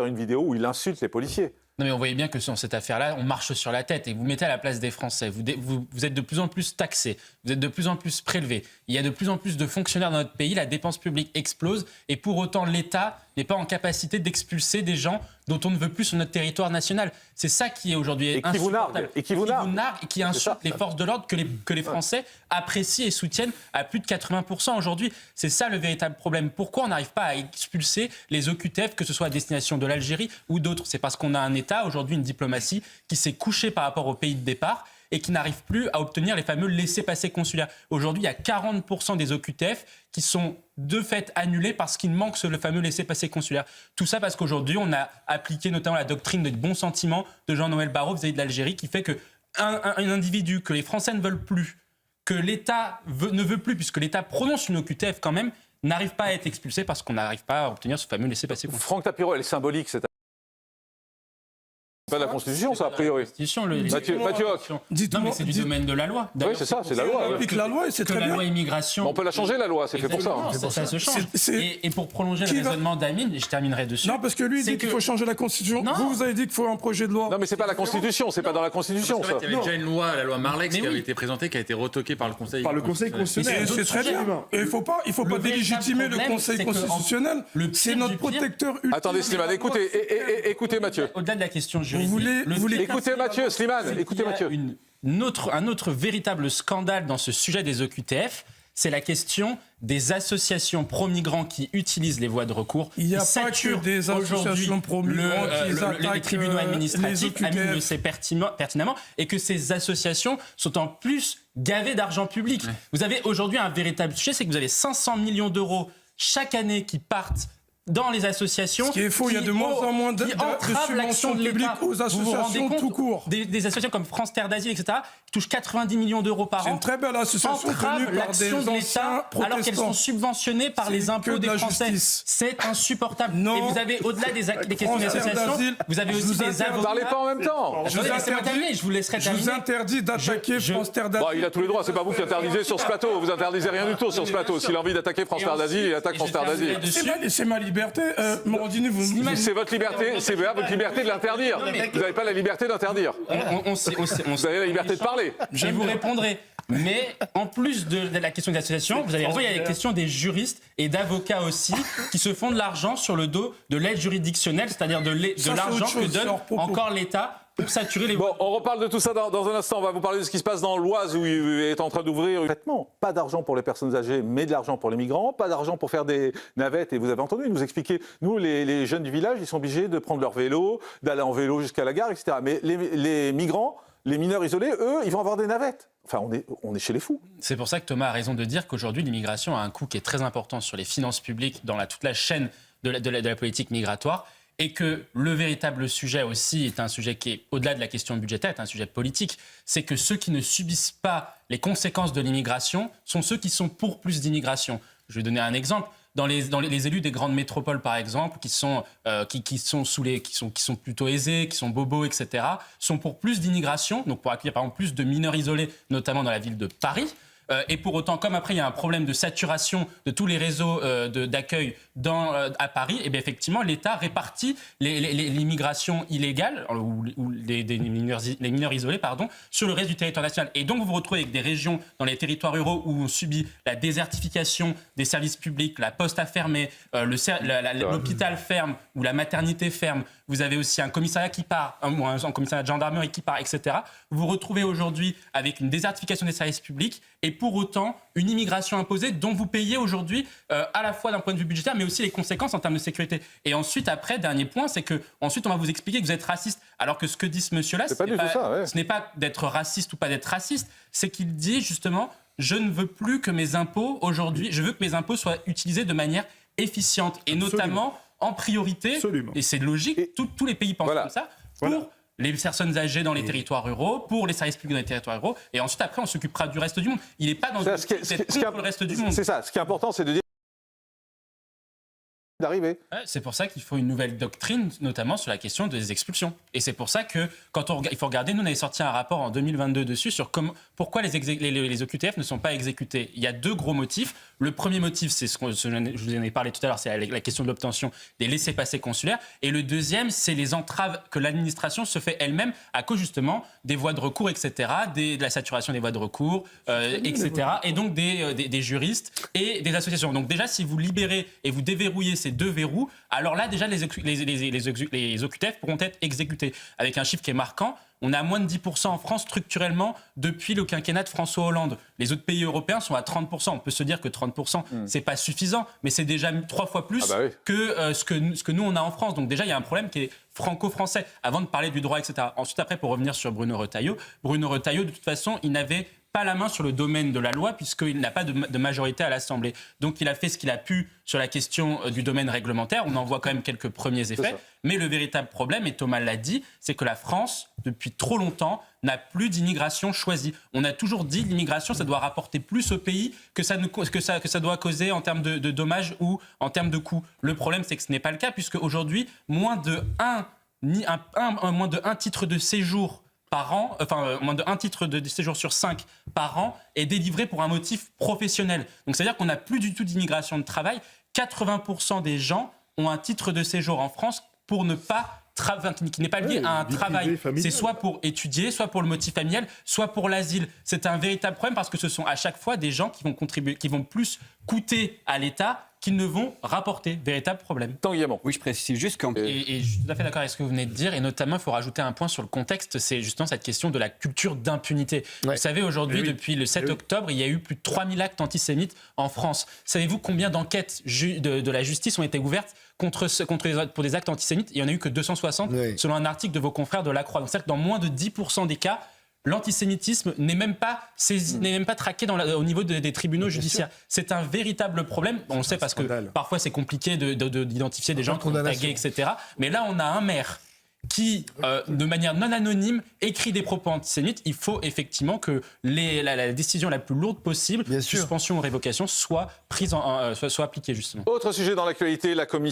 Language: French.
une vidéo où il insulte les policiers. Non mais on voyait bien que dans cette affaire-là, on marche sur la tête et vous mettez à la place des Français. Vous êtes de plus en plus taxés, vous êtes de plus en plus prélevés. Il y a de plus en plus de fonctionnaires dans notre pays, la dépense publique explose et pour autant l'État n'est pas en capacité d'expulser des gens dont on ne veut plus sur notre territoire national. C'est ça qui est aujourd'hui insupportable. Et qui vous nargue. Et qui insulte les forces de l'ordre que les Français apprécient et soutiennent à plus de 80% aujourd'hui. C'est ça le véritable problème. Pourquoi on n'arrive pas à expulser les OQTF, que ce soit à destination de l'Algérie ou d'autres? C'est parce qu'on a un État, aujourd'hui une diplomatie, qui s'est couchée par rapport au pays de départ et qui n'arrive plus à obtenir les fameux laissez-passer consulaires. Aujourd'hui, il y a 40% des OQTF qui sont de fait annulés parce qu'il manque le fameux laissez-passer consulaire. Tout ça parce qu'aujourd'hui, on a appliqué notamment la doctrine de bon sentiment de Jean-Noël Barrot vis-à-vis de l'Algérie qui fait qu'un individu que les Français ne veulent plus, que l'État ne veut plus, puisque l'État prononce une OQTF quand même, n'arrive pas à être expulsé parce qu'on n'arrive pas à obtenir ce fameux laissez-passer consulaire. Franck Tapiro, elle est symbolique, cette pas de la Constitution, ça, a priori. Mathieu Hoc. Non, mais c'est du domaine de la loi. Oui, c'est ça, c'est la loi. On applique la loi et c'est très bien. La loi immigration... On peut la changer, la loi, c'est fait pour ça. Ça se change. Et pour prolonger le raisonnement d'Amine, et je terminerai dessus... Non, parce que lui, il dit qu'il faut changer la Constitution. Vous avez dit qu'il faut un projet de loi. Non, mais c'est pas la Constitution, c'est pas dans la Constitution, ça. Il y avait déjà une loi, la loi Marlex, qui avait été présentée, qui a été retoquée par le Conseil constitutionnel. C'est très bien. Et il ne faut pas délégitimer le Conseil constitutionnel. C'est notre protecteur ultime. Attendez, Slimane, écoutez Mathieu. Au-delà de la question juridique... Écoutez Mathieu, Slimane, écoutez Mathieu. Un autre véritable scandale dans ce sujet des OQTF, c'est la question des associations pro-migrants qui utilisent les voies de recours. Il n'y a pas que des associations pro-migrants qui attaquent les tribunaux administratifs. Amine le sait pertinemment, et que ces associations sont en plus gavées d'argent public. Ouais. Vous avez aujourd'hui un véritable sujet, c'est que vous avez 500 millions d'euros chaque année qui partent dans les associations. Ce qui est faux, il y a de moins en moins de subventions publiques aux associations tout court. Des associations comme France Terre d'Asile, etc., qui touchent 90 millions d'euros par an. C'est une très belle association tenue par des anciens protestants. Alors qu'elles sont subventionnées par les impôts des Français. C'est insupportable. Et vous avez, au-delà des questions d'association, vous avez aussi des avocats... Ne parlez pas en même temps. Je vous laisserai terminer. Je vous interdis d'attaquer France Terre d'Asile. Il a tous les droits, c'est pas vous qui interdisez sur ce plateau. Vous interdisez rien du tout sur ce plateau. S'il a envie d'attaquer France Terre d'Asile, il attaque France Terre d'Asile. C'est ma liberté. Morandini, c'est votre liberté, c'est votre liberté de l'interdire. Vous n'avez pas la liberté d'interdire. Vous avez la liberté de parler. Je vous répondrai. Mais en plus de la question des associations, vous avez raison, il y a la question des juristes et d'avocats aussi qui se font de l'argent sur le dos de l'aide juridictionnelle, c'est-à-dire de l'argent que donne encore l'État pour saturer les... Bon, on reparle de tout ça dans un instant. On va vous parler de ce qui se passe dans l'Oise où il est en train d'ouvrir... Complètement. Pas d'argent pour les personnes âgées, mais de l'argent pour les migrants. Pas d'argent pour faire des navettes. Et vous avez entendu, il nous expliquer, nous, les jeunes du village, ils sont obligés de prendre leur vélo, d'aller en vélo jusqu'à la gare, etc. Mais les migrants, les mineurs isolés, eux, ils vont avoir des navettes. Enfin, on est chez les fous. C'est pour ça que Thomas a raison de dire qu'aujourd'hui, l'immigration a un coût qui est très important sur les finances publiques, dans toute la chaîne de la politique migratoire. Et que le véritable sujet aussi est un sujet qui est, au-delà de la question budgétaire, est un sujet politique. C'est que ceux qui ne subissent pas les conséquences de l'immigration sont ceux qui sont pour plus d'immigration. Je vais donner un exemple. Dans les élus des grandes métropoles, par exemple, qui sont plutôt aisés, qui sont bobos, etc., sont pour plus d'immigration, donc pour accueillir par exemple plus de mineurs isolés, notamment dans la ville de Paris. Et pour autant, comme après il y a un problème de saturation de tous les réseaux d'accueil à Paris, et bien effectivement l'État répartit l'immigration illégale ou les mineurs isolés sur le reste du territoire national. Et donc vous vous retrouvez avec des régions dans les territoires ruraux où on subit la désertification des services publics, la poste a fermé, l'hôpital ferme ou la maternité ferme. Vous avez aussi un commissariat qui part, un commissariat de gendarmerie qui part, etc. Vous vous retrouvez aujourd'hui avec une désertification des services publics et pour autant une immigration imposée dont vous payez aujourd'hui à la fois d'un point de vue budgétaire mais aussi les conséquences en termes de sécurité. Et ensuite, après, dernier point, c'est que ensuite on va vous expliquer que vous êtes raciste. Alors que ce que dit ce monsieur-là, ce n'est pas d'être raciste ou pas d'être raciste, c'est qu'il dit justement je ne veux plus que mes impôts aujourd'hui, je veux que mes impôts soient utilisés de manière efficiente et notamment en priorité, et c'est logique, tous les pays pensent comme ça, pour les personnes âgées dans les territoires ruraux, pour les services publics dans les territoires ruraux, et ensuite après on s'occupera du reste du monde. Il n'est pas dans le reste du monde. C'est ça, ce qui est important c'est de dire d'arriver. Ouais, c'est pour ça qu'il faut une nouvelle doctrine, notamment sur la question des expulsions. Et c'est pour ça que, il faut regarder, nous on avait sorti un rapport en 2022 dessus sur pourquoi les OQTF ne sont pas exécutés. Il y a 2 gros motifs. Le premier motif, c'est je vous en ai parlé tout à l'heure, c'est la question de l'obtention des laissez-passer consulaires. Et le deuxième, c'est les entraves que l'administration se fait elle-même à cause justement des voies de recours, etc., de la saturation des voies de recours, etc., et donc des juristes et des associations. Donc déjà, si vous libérez et vous déverrouillez ces 2 verrous, alors là, déjà, les OQTF pourront être exécutés. Avec un chiffre qui est marquant, on est à moins de 10% en France structurellement depuis le quinquennat de François Hollande. Les autres pays européens sont à 30%. On peut se dire que 30%, c'est pas suffisant, mais c'est déjà 3 fois plus que ce que nous, on a en France. Donc déjà, il y a un problème qui est franco-français. Avant de parler du droit, etc. Ensuite, après, pour revenir sur Bruno Retailleau, de toute façon, il n'avait pas la main sur le domaine de la loi puisqu'il n'a pas de majorité à l'Assemblée. Donc il a fait ce qu'il a pu sur la question du domaine réglementaire. On en voit quand même quelques premiers effets. Mais le véritable problème, et Thomas l'a dit, c'est que la France, depuis trop longtemps, n'a plus d'immigration choisie. On a toujours dit que l'immigration, ça doit rapporter plus au pays que ça doit causer en termes de dommages ou en termes de coûts. Le problème, c'est que ce n'est pas le cas puisque aujourd'hui, moins de un titre de séjour par an, moins de 1 titre de séjour sur 5 par an est délivré pour un motif professionnel. Donc c'est-à-dire qu'on n'a plus du tout d'immigration de travail. 80% des gens ont un titre de séjour en France pour ne pas qui n'est pas lié à un travail. C'est soit pour étudier, soit pour le motif familial, soit pour l'asile. C'est un véritable problème parce que ce sont à chaque fois des gens qui vont contribuer, qui vont plus coûter à l'État qu'ils ne vont rapporter. Véritable problème. Tanguy Hamon. Oui, je précise juste qu'en... Et je suis tout à fait d'accord avec ce que vous venez de dire, et notamment, il faut rajouter un point sur le contexte, c'est justement cette question de la culture d'impunité. Ouais. Vous savez, aujourd'hui, depuis le 7 octobre, il y a eu plus de 3000 actes antisémites en France. Savez-vous combien d'enquêtes de la justice ont été ouvertes pour des actes antisémites? Il n'y en a eu que 260, selon un article de vos confrères de La Croix. Donc, c'est-à-dire que dans moins de 10% des cas, l'antisémitisme n'est même pas traqué au niveau des tribunaux judiciaires. C'est un véritable problème. On le sait parce que parfois c'est compliqué d'identifier des gens qui ont tagué, etc. Mais là, on a un maire qui, de manière non anonyme, écrit des propos antisémites. Il faut effectivement que la décision la plus lourde possible, suspension ou révocation, soit appliquée justement. Autre sujet dans l'actualité, la commission